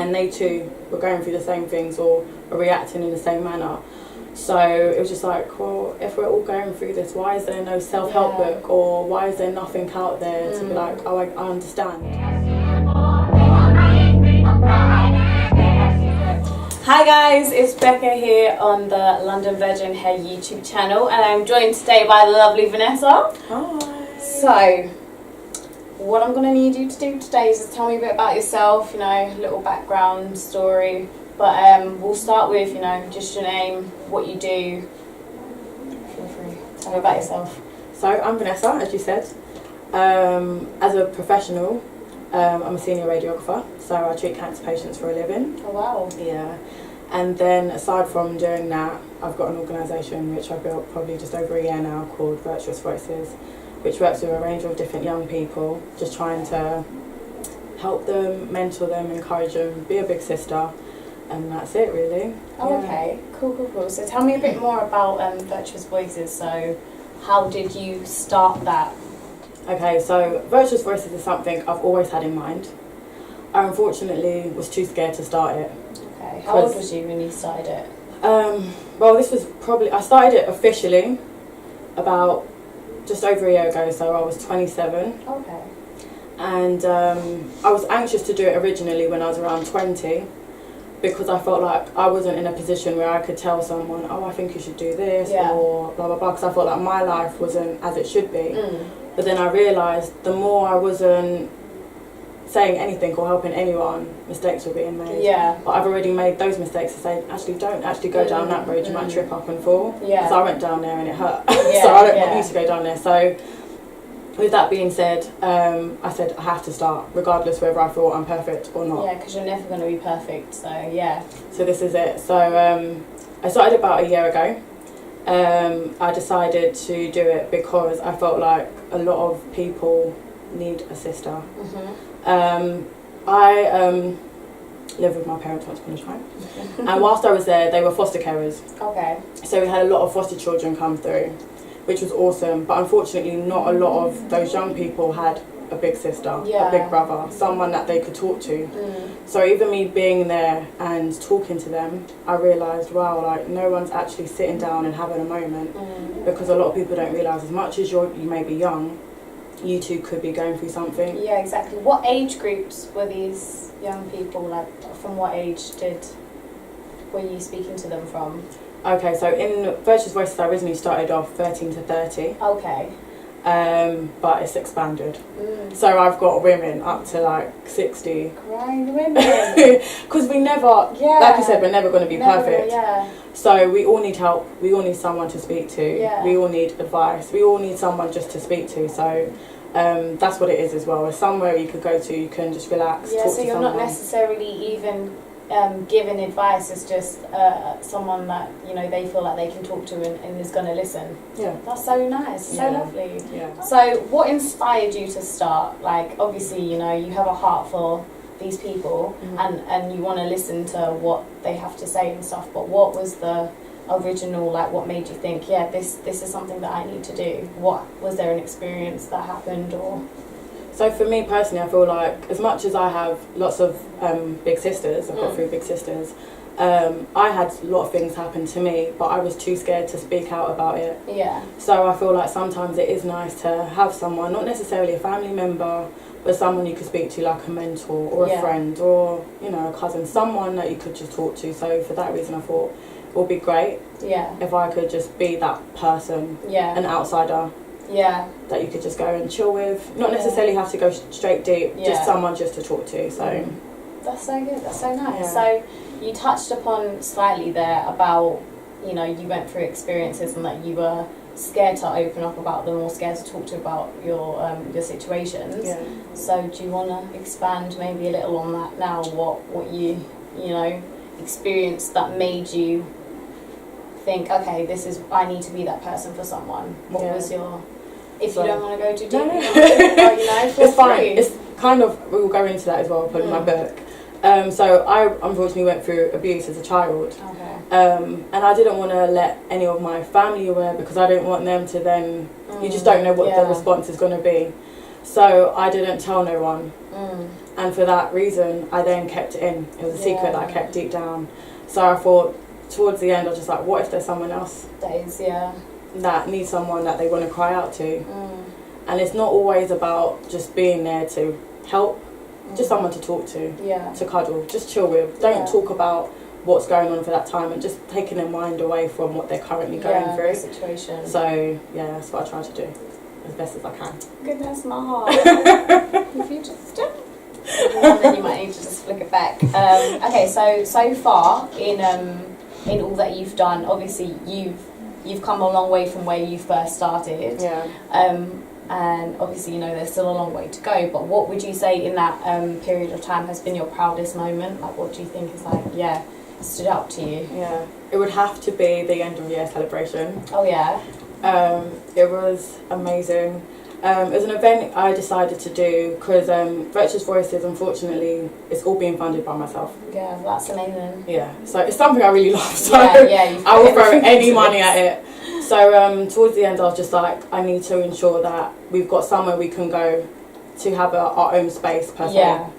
and they too were going through the same things or were reacting in the same manner. So it was just like, well, if we're all going through this, why is there no self-help book, or why is there nothing out there to be like, oh, I understand. Hi guys, it's Becca here on the London Virgin Hair YouTube channel, and I'm joined today by the lovely Vanessa. Hi. So, what I'm going to need you to do today is just tell me a bit about yourself, you know, a little background story. But we'll start with, you know, just your name, what you do. Feel free. Tell me about yourself. So I'm Vanessa, as you said. As a professional, I'm a senior radiographer, so I treat cancer patients for a living. Oh wow. Yeah. And then aside from doing that, I've got an organisation which I built probably just over a year now called Virtuous Voices, which works with a range of different young people, just trying to help them, mentor them, encourage them, be a big sister. And that's it, really. Oh, okay. Cool. So tell me a bit more about Virtuous Voices. So how did you start that? Okay, so Virtuous Voices is something I've always had in mind. I unfortunately was too scared to start it. Okay. How old was you when you started it? Well, this was probably... I started it officially about just over a year ago, so I was 27. Okay. And I was anxious to do it originally when I was around 20, because I felt like I wasn't in a position where I could tell someone, oh, I think you should do this, or blah, blah, blah, because I felt like my life wasn't as it should be. But then I realised the more I wasn't saying anything or helping anyone, mistakes were being made. Yeah. But I've already made those mistakes to say, actually, don't actually go down that road, you might trip up and fall. Yeah. So I went down there and it hurt. So I don't want you to go down there. So with that being said, I said I have to start, regardless whether I feel I'm perfect or not. Yeah, because you're never going to be perfect, so yeah. So this is it. So I started about a year ago. I decided to do it because I felt like a lot of people need a sister. I lived with my parents once upon a time. And whilst I was there, they were foster carers. Okay. So we had a lot of foster children come through, which was awesome. But unfortunately, not a lot of those young people had a big sister, a big brother, someone that they could talk to. So even me being there and talking to them, I realised, wow, like no one's actually sitting down and having a moment, because a lot of people don't realise, as much as you may be young, you too could be going through something. Yeah, exactly. What age groups were these young people, like from what age were you speaking to them from? Okay, so in Virtuous Voices I originally started off 13 to 30. Okay. But it's expanded. So I've got women up to like 60. Crying women. Because we never, like you said, we're never going to be perfect. Yeah. So we all need help. We all need someone to speak to. Yeah. We all need advice. We all need someone just to speak to. So that's what it is as well. It's somewhere you could go to, you can just relax, yeah, talk so to you're someone. not necessarily even giving advice, it's just someone that, you know, they feel like they can talk to and is going to listen. Yeah. That's so nice, so lovely. Yeah. So what inspired you to start? Like, obviously, you know, you have a heart for these people and you want to listen to what they have to say and stuff, but what was the original, like, what made you think, yeah, this is something that I need to do? What was there an experience that happened, or? So for me personally, I feel like as much as I have lots of big sisters, I've got 3 big sisters, I had a lot of things happen to me, but I was too scared to speak out about it. Yeah. So I feel like sometimes it is nice to have someone, not necessarily a family member, but someone you could speak to, like a mentor or a friend or, you know, a cousin, someone that you could just talk to. So for that reason I thought it would be great if I could just be that person, an outsider. That you could just go and chill with, not necessarily have to go straight deep, just someone just to talk to. So that's so good, that's so nice. So you touched upon slightly there about, you know, you went through experiences and that you were scared to open up about them or scared to talk to about your situations. So do you want to expand maybe a little on that now, what you know, experienced that made you think, okay, I need to be that person for someone? What was your... If you don't want to go too deep, you know, it's fine. It's kind of, we'll go into that as well, put in my book. So I unfortunately went through abuse as a child. And I didn't want to let any of my family aware, because I didn't want them to then, you just don't know what the response is going to be. So I didn't tell no one. And for that reason, I then kept it in. It was a secret that I kept deep down. So I thought, towards the end, I was just like, what if there's someone else that needs someone that they want to cry out to? And it's not always about just being there to help, just someone to talk to cuddle, just chill with. Don't talk about what's going on for that time, and just taking their mind away from what they're currently going through. The situation. So yeah, that's what I try to do as best as I can. Goodness, my heart. If you just then you might need to just flick it back. Okay, so far in all that you've done, obviously you've come a long way from where you first started. Yeah. And obviously, you know, there's still a long way to go, but what would you say in that period of time has been your proudest moment? Like, what do you think is like, stood out to you? Yeah, it would have to be the end of year celebration. Oh yeah. It was amazing. It was an event I decided to do because Virtuous Voices, unfortunately, it's all being funded by myself. Yeah, that's amazing. Yeah, so it's something I really love, so I will throw any money at it. So towards the end, I was just like, I need to ensure that we've got somewhere we can go to have our own space per se. Yeah.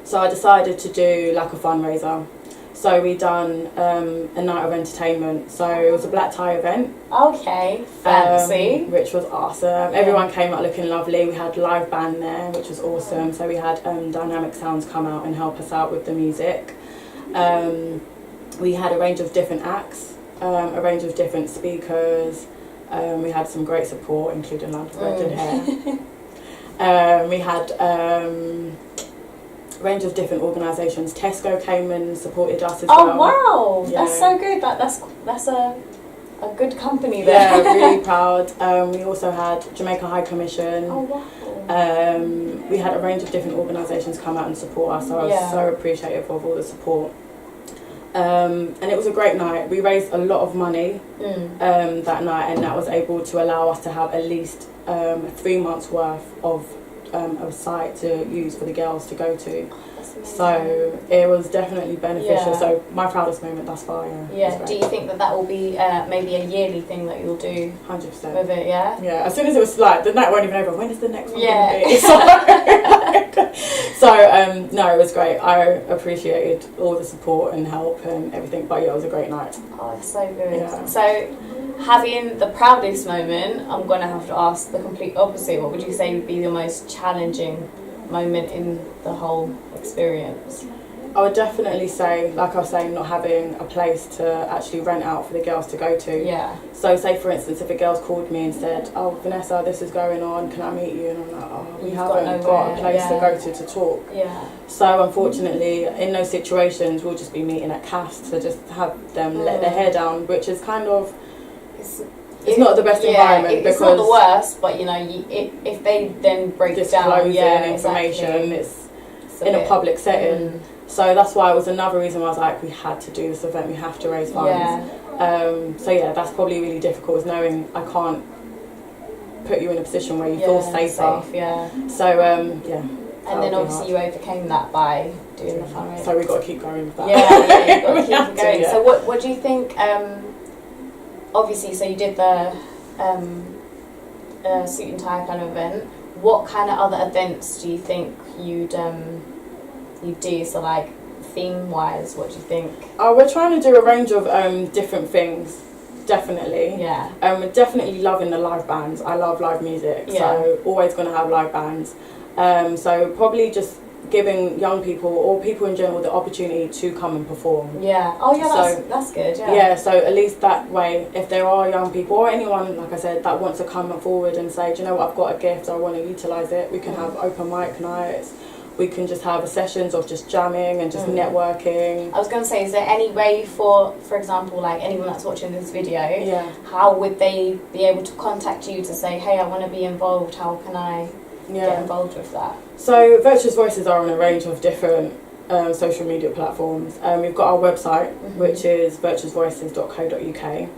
So I decided to do like a fundraiser. So we done a night of entertainment. So it was a black tie event. Okay, fancy. Which was awesome. Everyone came out looking lovely. We had live band there, which was awesome. So we had Dynamic Sounds come out and help us out with the music. We had a range of different acts. A range of different speakers. We had some great support, including Land of Virgin Hair. We had a range of different organisations. Tesco came and supported us as well. Oh wow, that's so good. That's a good company there. Yeah, really proud. We also had Jamaica High Commission. Oh wow. We had a range of different organisations come out and support us. So I was so appreciative of all the support. And it was a great night. We raised a lot of money that night, and that was able to allow us to have at least 3 months worth of a site to use for the girls to go to. So it was definitely beneficial. So my proudest moment thus far. Do you think that will be maybe a yearly thing that you'll do? 100%. With it, yeah. As soon as it was like the night won't even over. When is the next one? Yeah. So no, it was great. I appreciated all the support and help and everything. But yeah, it was a great night. Oh, it's so good. Yeah. So having the proudest moment, I'm gonna have to ask the complete opposite. What would you say would be the most challenging moment in the whole experience? I would definitely say, like I was saying, not having a place to actually rent out for the girls to go to. Yeah. So say for instance, if a girl's called me and said, oh Vanessa, this is going on, can I meet you? And I'm like, oh, we haven't got a place to go to talk. Yeah. So unfortunately, in those situations, we'll just be meeting at CAS to just have them let their hair down, which is kind of, it's not the best environment. It's not the worst, but you know, if they then break it down, information, it's in a public setting. So that's why it was another reason why I was like, we had to do this event, we have to raise funds. So yeah, that's probably really difficult, is knowing I can't put you in a position where you feel safer. So and then obviously you overcame that by doing the fundraiser. So we've got to keep going with that. You've got to keep going. So what do you think, obviously, so you did the suit and tie kind of event. What kind of other events do you think you'd do? So like theme wise, what do you think? We're trying to do a range of different things, definitely. Yeah. We're definitely loving the live bands. I love live music, so always going to have live bands. So probably just giving young people or people in general the opportunity to come and perform. Yeah. Oh yeah, that's good. Yeah. Yeah. So at least that way, if there are young people or anyone, like I said, that wants to come forward and say, do you know what, I've got a gift, I want to utilise it. We can have open mic nights. We can just have sessions of just jamming and just networking. I was going to say, is there any way for example, like anyone that's watching this video, how would they be able to contact you to say, hey, I want to be involved, how can I get involved with that? So Virtuous Voices are on a range of different social media platforms. We've got our website, which is virtuousvoices.co.uk.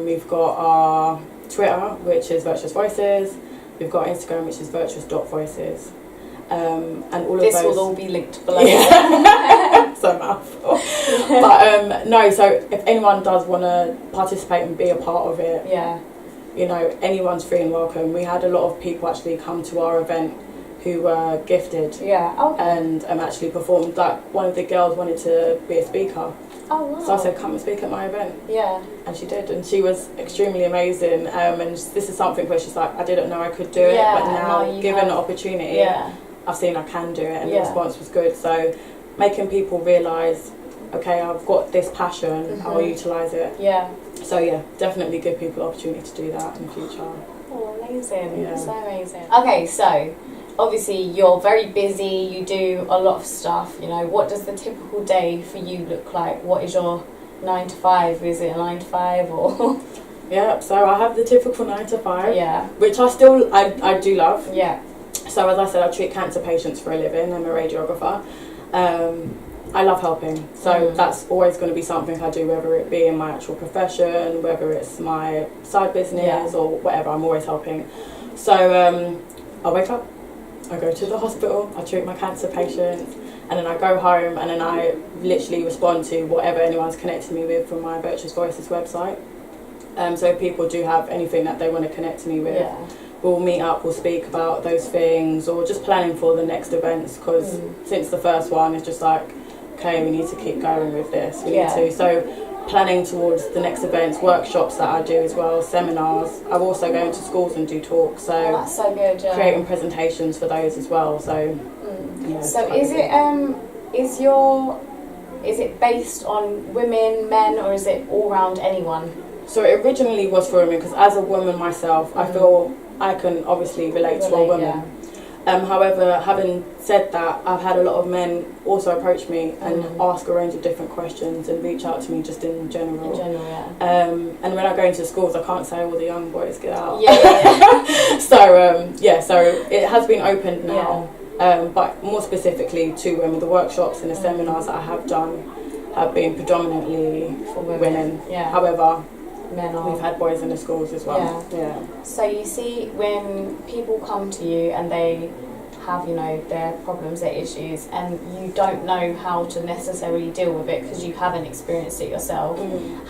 We've got our Twitter, which is Virtuous Voices. We've got Instagram, which is virtuous.voices. And all this of those will all be linked below. So mouthful. But no, so if anyone does want to participate and be a part of it, you know, anyone's free and welcome. We had a lot of people actually come to our event who were gifted. Yeah. Okay. And actually performed. Like, one of the girls wanted to be a speaker. Oh, wow. So I said, come and speak at my event. Yeah. And she did, and she was extremely amazing. And this is something where she's like, I didn't know I could do it, but now given the opportunity, I've seen I can do it, and the response was good. So making people realise, okay, I've got this passion, I'll utilise it. Yeah. So yeah, definitely give people the opportunity to do that in the future. Oh, amazing. Yeah. So amazing. Okay, so obviously you're very busy, you do a lot of stuff, you know. What does the typical day for you look like? What is your 9 to 5? Is it a 9 to 5 or? Yeah, so I have the typical 9 to 5. Yeah. Which I do love. Yeah. So as I said, I treat cancer patients for a living. I'm a radiographer. I love helping, so that's always going to be something I do, whether it be in my actual profession, whether it's my side business or whatever. I'm always helping. So I wake up, I go to the hospital, I treat my cancer patients, and then I go home, and then I literally respond to whatever anyone's connected me with from my Virtuous Voices website. So if people do have anything that they want to connect to me with, we'll meet up, we'll speak about those things, or just planning for the next events, because since the first one, it's just like, okay, we need to keep going with this, we need to. So planning towards the next events, workshops that I do as well, seminars. I'm also going to schools and do talks, so that's so good. Creating presentations for those as well. So so is it based on women, men, or is it all round anyone? So it originally was for women, because as a woman myself, I feel I can obviously relate to a woman. However, having said that, I've had a lot of men also approach me and ask a range of different questions and reach out to me just in general. And when I go into schools, I can't say all the young boys get out. So it has been opened now, but more specifically to women. The workshops and the seminars that I have done have been predominantly for women. However, we've had boys in the schools as well. So you see, when people come to you and they have, you know, their problems, their issues, and you don't know how to necessarily deal with it because you haven't experienced it yourself,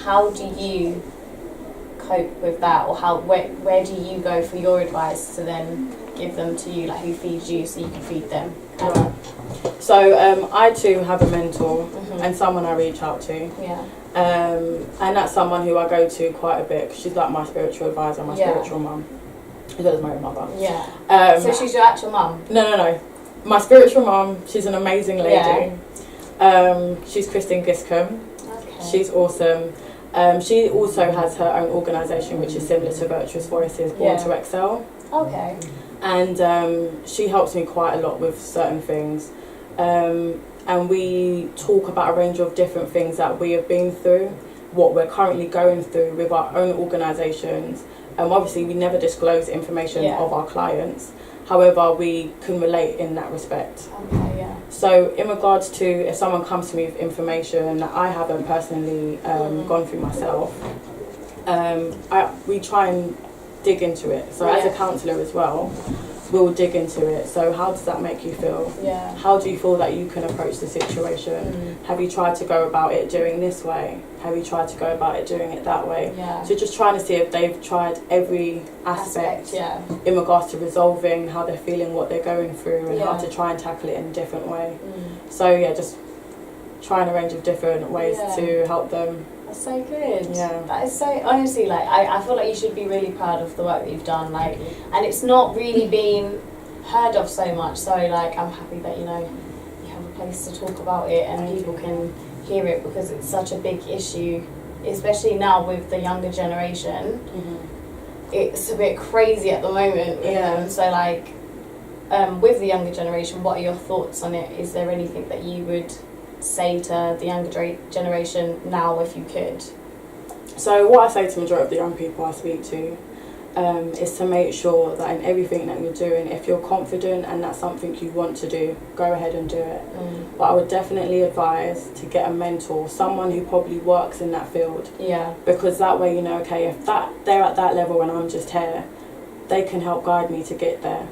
how do you cope with that, or where do you go for your advice to then give them to you? Like, who feeds you so you can feed them? So I too have a mentor and someone I reach out to. And that's someone who I go to quite a bit, because she's like my spiritual advisor, my spiritual mum, as well as my mother. So she's your actual mum? No. My spiritual mum, she's an amazing lady. She's Christine Giscombe. She's awesome. She also has her own organisation, which is similar to Virtuous Voices, Born to Excel. And she helps me quite a lot with certain things. And we talk about a range of different things that we have been through, what we're currently going through with our own organisations. Obviously, we never disclose information of our clients. However, we can relate in that respect. So in regards to if someone comes to me with information that I haven't personally gone through myself, we try and dig into it. So as a counsellor as well, we'll dig into it. So how does that make you feel? How do you feel that you can approach the situation? Have you tried to go about it doing this way? Have you tried to go about it doing it that way? So just trying to see if they've tried every aspect in regards to resolving how they're feeling, what they're going through, and how to try and tackle it in a different way. So just trying a range of different ways to help them. That's so good. That is so, honestly, like, I feel like you should be really proud of the work that you've done, like, and it's not really been heard of so much, so like, I'm happy that, you know, you have a place to talk about it and people can hear it, because it's such a big issue, especially now with the younger generation. It's a bit crazy at the moment with them. So like, with the younger generation, what are your thoughts on it? Is there anything that you would say to the younger generation now, if you could? So what I say to the majority of the young people I speak to is to make sure that in everything that you're doing, if you're confident and that's something you want to do, go ahead and do it. But I would definitely advise to get a mentor, someone who probably works in that field. Because that way, you know, okay, if they're at that level and I'm just here, they can help guide me to get there.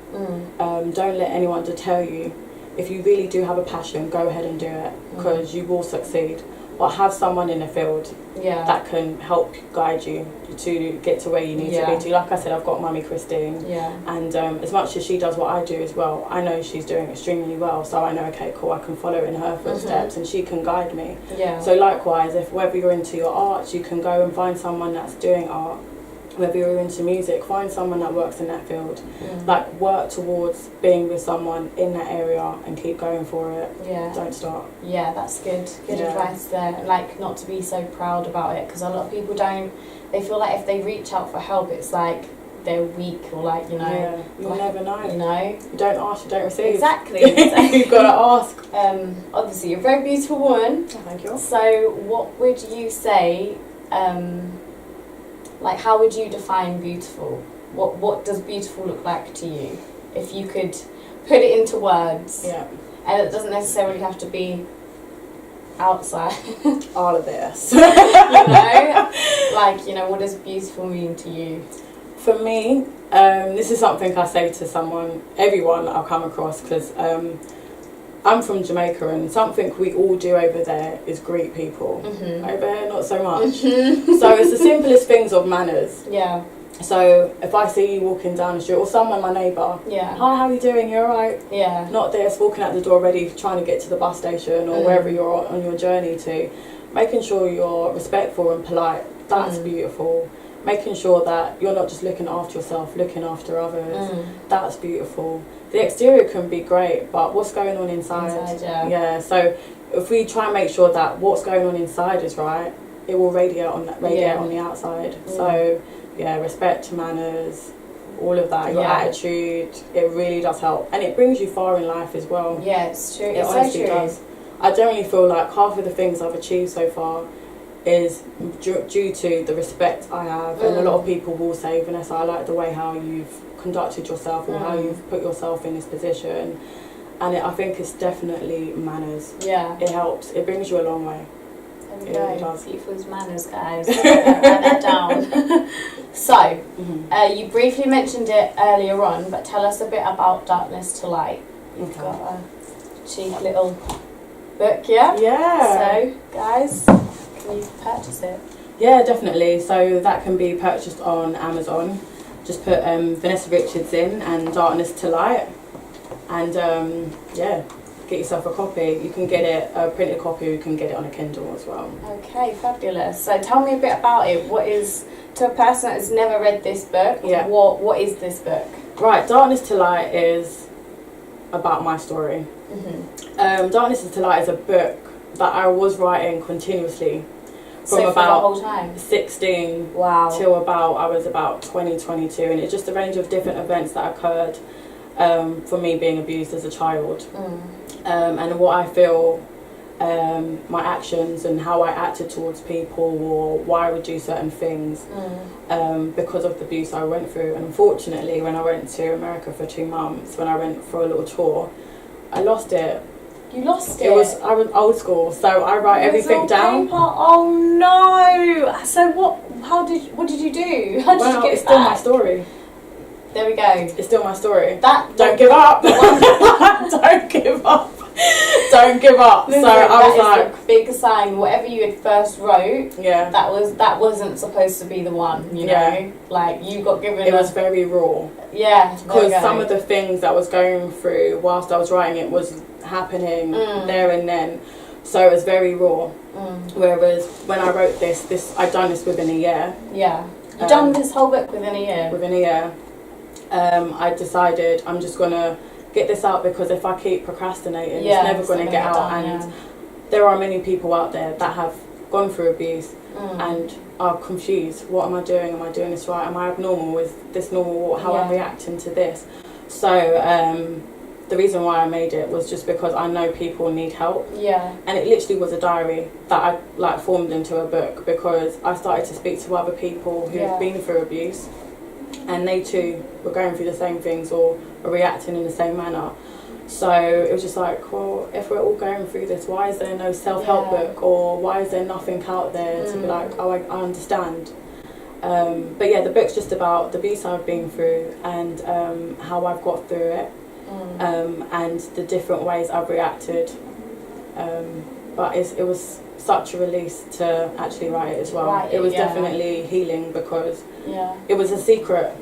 Don't let anyone deter you. If you really do have a passion, go ahead and do it, because you will succeed. but have someone in the field Yeah. that can help guide you to get to where you need to be to. Like I said, I've got Mummy Christine, and as much as she does what I do as well, I know she's doing extremely well, so I know, okay, cool, I can follow in her footsteps and she can guide me. So likewise, if whether you're into your arts, you can go and find someone that's doing art. Whether you're into music, find someone that works in that field. Like, work towards being with someone in that area and keep going for it. Don't stop. Yeah, that's good advice there. Like, not to be so proud about it, because a lot of people don't, they feel like if they reach out for help, it's like they're weak, or like, you know, you'll like, never know. You know, you don't ask, you don't receive. Exactly. You've got to ask. Obviously, you're a very beautiful woman. Oh, thank you. So, what would you say? Like, how would you define beautiful? What does beautiful look like to you? If you could put it into words. Yeah. And it doesn't necessarily have to be outside. All of this. You know? Like, you know, what does beautiful mean to you? For me, this is something I say to everyone that I'll come across, because I'm from Jamaica, and something we all do over there is greet people. Over here, not so much. So it's the simplest things of manners. Yeah. So if I see you walking down the street, or someone, my neighbour, hi, how are you doing? You alright? Yeah. Not this, walking out the door ready, trying to get to the bus station or wherever you're on your journey to. Making sure you're respectful and polite, that's beautiful. Making sure that you're not just looking after yourself, looking after others, that's beautiful. The exterior can be great, but what's going on inside? Yeah, so if we try and make sure that what's going on inside is right, it will radiate on the outside. So yeah, respect, manners, all of that, your attitude, it really does help, and it brings you far in life as well. Yeah, it's true. It honestly does. I generally feel like half of the things I've achieved so far is due to the respect I have, and a lot of people will say, Vanessa, I like the way how you've conducted yourself, or how you've put yourself in this position, and I think it's definitely manners. Yeah, it helps, it brings you a long way. There we go. Really does. People's manners, guys. Write that down. So, you briefly mentioned it earlier on, but tell us a bit about Darkness to Light. You've got a cheap little book, yeah? So, guys, can you purchase it? Yeah, definitely. So that can be purchased on Amazon. Just put Vanessa Richards in and Darkness to Light, and get yourself a copy. You can get it a printed copy, you can get it on a Kindle as well. Okay, fabulous. So tell me a bit about it. What is, to a person that has never read this book, what is this book? Right, Darkness to Light is about my story. Darkness to Light is a book that I was writing continuously from about the whole time? 16 till I was about 20, 22, and it's just a range of different events that occurred for me being abused as a child, and what I feel, my actions and how I acted towards people, or why I would do certain things because of the abuse I went through. And unfortunately, when I went to America for 2 months, when I went for a little tour, I lost it. You lost it? I was old school, so I write everything down. Oh no! So what did you do? How did you get it it's still my story. There we go. It's still my story. Don't give up. Don't give up. Don't give up. Listen, so I was like, a big sign. Whatever you had first wrote, that wasn't supposed to be the one. You know, like you got given. It was very raw. Yeah, because some of the things that I was going through whilst I was writing it was happening there and then, so it was very raw. Whereas when I wrote this I'd done this within a year. Yeah, you've done this whole book within a year. Within a year, I decided I'm just gonna get this out, because if I keep procrastinating, it's never gonna get out. And there are many people out there that have gone through abuse and are confused. What am I doing? Am I doing this right? Am I abnormal? Is this normal? How I'm reacting to this? So the reason why I made it was just because I know people need help. Yeah. And it literally was a diary that I formed into a book, because I started to speak to other people who have been through abuse, and they too were going through the same things or were reacting in the same manner. So it was just like, well, if we're all going through this, why is there no self-help book, or why is there nothing out there to be like, oh, I understand. But yeah, the book's just about the abuse I've been through, and how I've got through it, and the different ways I've reacted but it was such a release to actually write it as well. It was definitely healing, because it was a secret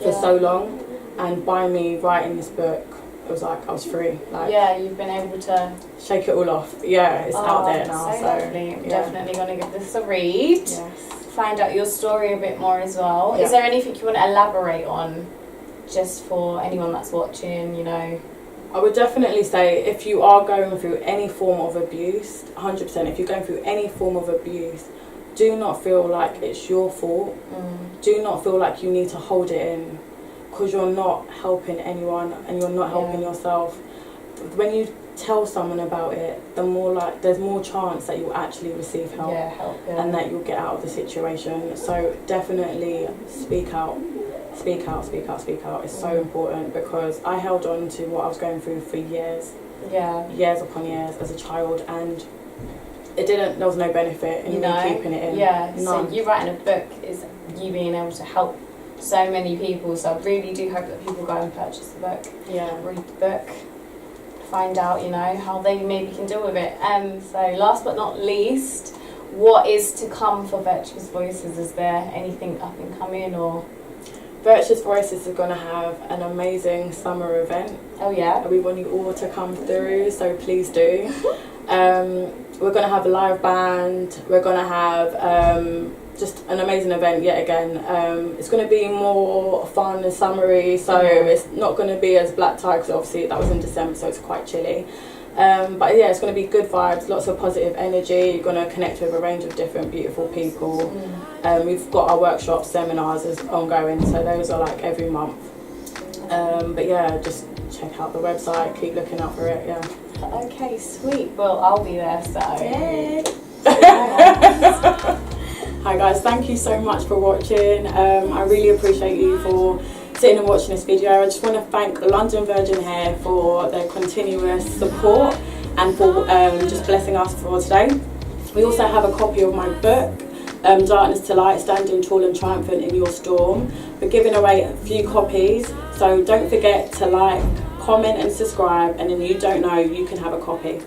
for so long, and by me writing this book, it was like I was free. Like, you've been able to shake it all off. Yeah, it's out there now. So lovely. I'm definitely going to give this a read. Yes. Find out your story a bit more as well. Yeah. Is there anything you want to elaborate on, just for anyone that's watching, you know? I would definitely say, if you are going through any form of abuse, 100%, if you're going through any form of abuse, do not feel like it's your fault. Do not feel like you need to hold it in, because you're not helping anyone and you're not helping yourself. When you tell someone about it, the more like there's more chance that you'll actually receive help, and that you'll get out of the situation. So definitely speak out. Speak out. It's so important, because I held on to what I was going through for years upon years as a child, and there was no benefit in me keeping it in. None. So you writing a book is you being able to help so many people, so I really do hope that people go and purchase the book, read the book, find out, you know, how they maybe can deal with it. So last but not least, what is to come for Virtuous Voices? Is there anything up and coming, or? Virtuous Voices is going to have an amazing summer event. Oh yeah? We want you all to come through, so please do. We're going to have a live band. We're going to have just an amazing event yet again. It's going to be more fun and summery, so it's not going to be as black tie, because obviously that was in December, so it's quite chilly. But yeah, it's going to be good vibes, lots of positive energy. You're going to connect with a range of different beautiful people. We've got our workshops, seminars is ongoing, so those are like every month. But yeah, just check out the website, keep looking out for it. Okay, sweet. Well, I'll be there, so. Hi guys, thank you so much for watching. I really appreciate you for sitting and watching this video. I just want to thank London Virgin Hair for their continuous support and for just blessing us for today. We also have a copy of my book, Darkness to Light, Standing Tall and Triumphant in Your Storm. We're giving away a few copies, so don't forget to like, comment and subscribe, and then you don't know, you can have a copy.